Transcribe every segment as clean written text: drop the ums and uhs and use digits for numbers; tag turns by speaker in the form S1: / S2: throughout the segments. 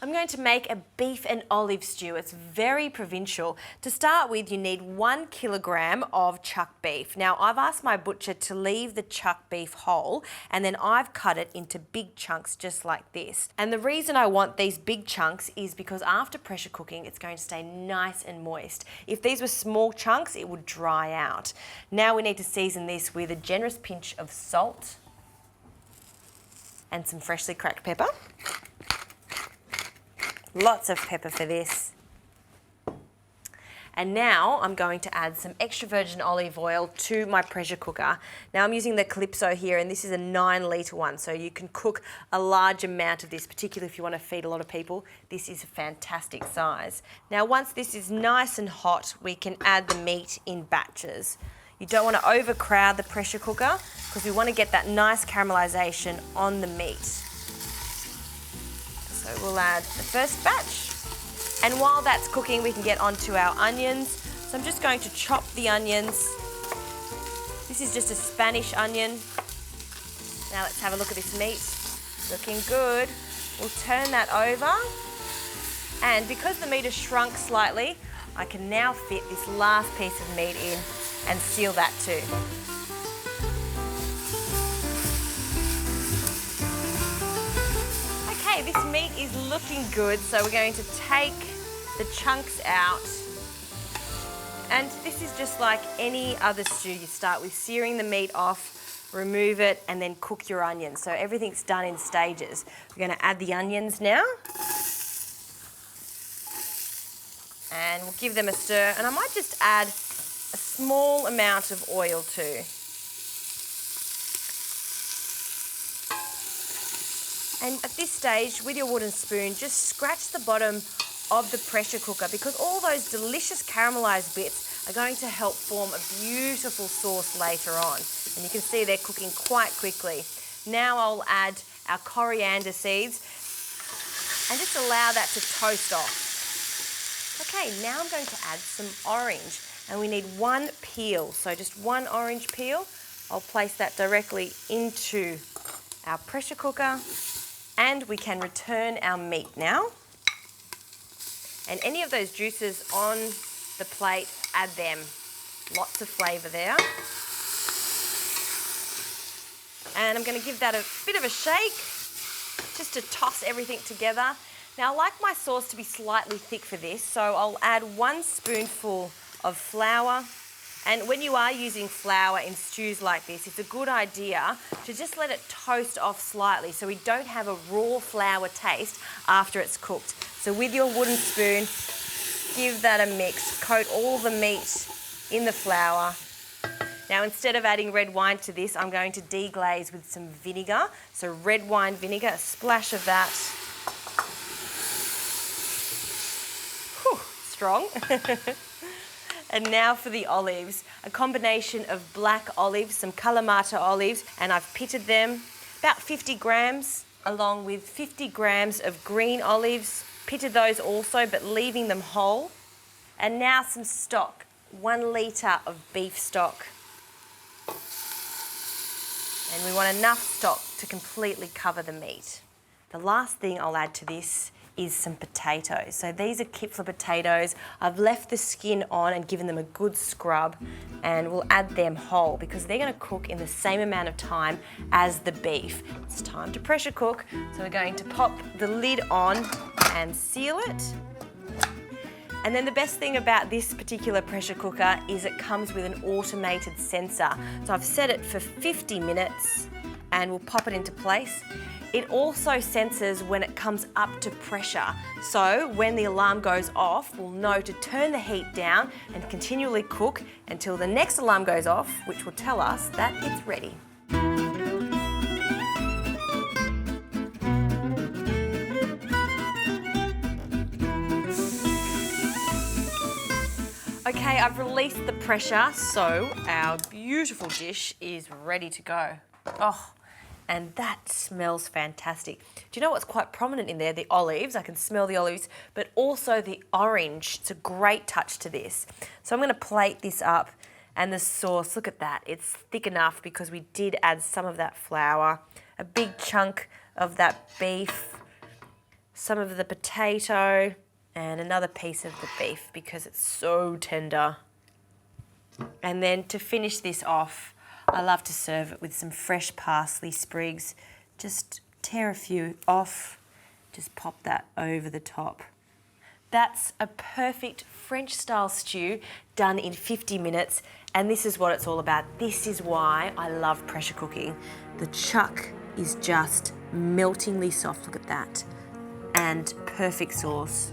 S1: I'm going to make a beef and olive stew. It's very provincial. To start with, you need 1 kilogram of chuck beef. Now, I've asked my butcher to leave the chuck beef whole, and then I've cut it into big chunks just like this. And the reason I want these big chunks is because after pressure cooking, it's going to stay nice and moist. If these were small chunks, it would dry out. Now we need to season this with a generous pinch of salt and some freshly cracked pepper. Lots of pepper for this. And now I'm going to add some extra virgin olive oil to my pressure cooker. Now I'm using the Calypso here, and this is a 9-litre one, so you can cook a large amount of this, particularly if you want to feed a lot of people. This is a fantastic size. Now once this is nice and hot, we can add the meat in batches. You don't want to overcrowd the pressure cooker because we want to get that nice caramelisation on the meat. So we'll add the first batch. And while that's cooking, we can get onto our onions. So I'm just going to chop the onions. This is just a Spanish onion. Now let's have a look at this meat. Looking good. We'll turn that over. And because the meat has shrunk slightly, I can now fit this last piece of meat in and seal that too. Okay, this meat is looking good, so we're going to take the chunks out. And this is just like any other stew. You start with searing the meat off, remove it, and then cook your onions. So everything's done in stages. We're going to add the onions now. And we'll give them a stir, and I might just add a small amount of oil too. And at this stage, with your wooden spoon, just scratch the bottom of the pressure cooker, because all those delicious caramelised bits are going to help form a beautiful sauce later on. And you can see they're cooking quite quickly. Now I'll add our coriander seeds and just allow that to toast off. Okay, now I'm going to add some orange, and we need 1 peel, so just 1 orange peel. I'll place that directly into our pressure cooker, and we can return our meat now. And any of those juices on the plate, add them. Lots of flavour there. And I'm going to give that a bit of a shake, just to toss everything together. Now, I like my sauce to be slightly thick for this, so I'll add 1 spoonful of flour. And when you are using flour in stews like this, it's a good idea to just let it toast off slightly so we don't have a raw flour taste after it's cooked. So with your wooden spoon, give that a mix. Coat all the meat in the flour. Now, instead of adding red wine to this, I'm going to deglaze with some vinegar. So red wine vinegar, a splash of that. Strong. And now for the olives, a combination of black olives, some Kalamata olives, and I've pitted them, about 50 grams, along with 50 grams of green olives, pitted those also, but leaving them whole. And now some stock, 1 litre of beef stock. And we want enough stock to completely cover the meat. The last thing I'll add to this is some potatoes. So these are Kipfler potatoes. I've left the skin on and given them a good scrub, and we'll add them whole because they're going to cook in the same amount of time as the beef. It's time to pressure cook, so we're going to pop the lid on and seal it. And then the best thing about this particular pressure cooker is it comes with an automated sensor. So I've set it for 50 minutes and we'll pop it into place. It also senses when it comes up to pressure. So when the alarm goes off, we'll know to turn the heat down and continually cook until the next alarm goes off, which will tell us that it's ready. Okay, I've released the pressure, so our beautiful dish is ready to go. Oh, and that smells fantastic. Do you know what's quite prominent in there? The olives. I can smell the olives, but also the orange. It's a great touch to this. So I'm going to plate this up, and the sauce, look at that. It's thick enough because we did add some of that flour, a big chunk of that beef, some of the potato, and another piece of the beef because it's so tender. And then to finish this off, I love to serve it with some fresh parsley sprigs. Just tear a few off, just pop that over the top. That's a perfect French style stew done in 50 minutes, and this is what it's all about. This is why I love pressure cooking. The chuck is just meltingly soft, look at that, and perfect sauce.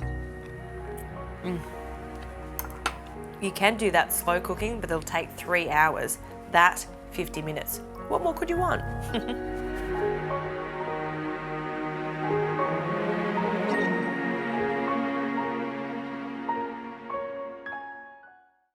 S1: You can do that slow cooking, but it'll take 3 hours. That, 50 minutes. What more could you want?